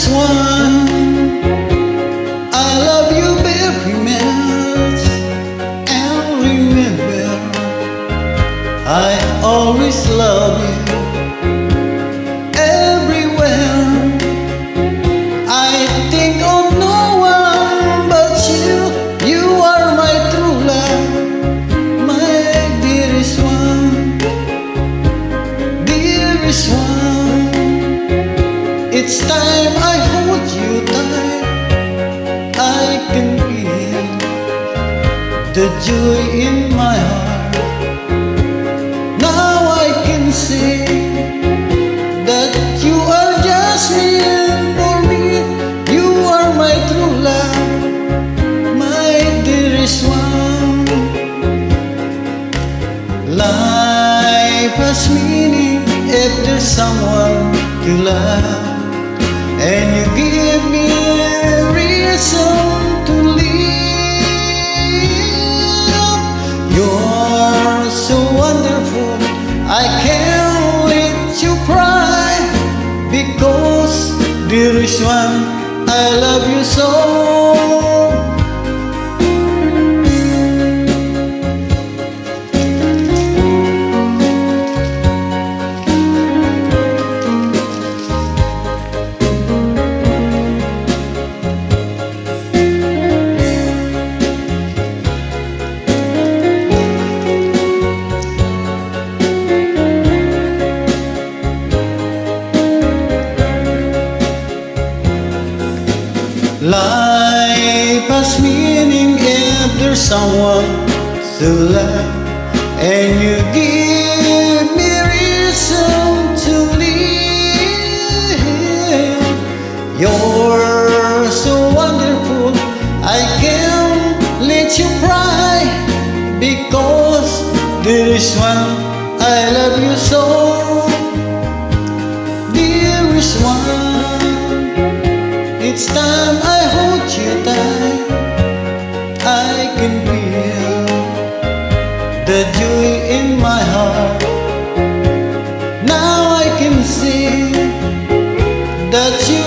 Dearest one, I love you very much, and remember, I always love you everywhere. I think of no one but you. You are my true love, my dearest one, dearest one. It's time I hold you tight. I can feel the joy in my heart. Now I can see that you are just meant for me. You are my true love, my dearest one. Life has meaning if there's someone to love, and you give me a reason to live. You're so wonderful, I can't let you cry, because dearest one, I love you so. Life has meaning if there's someone to love, and you give me reason to live. You're so wonderful, I can't let you cry, because dearest one, I love you so. Dearest one, it's time I hold you tight. I can feel the joy in my heart. Now I can see that you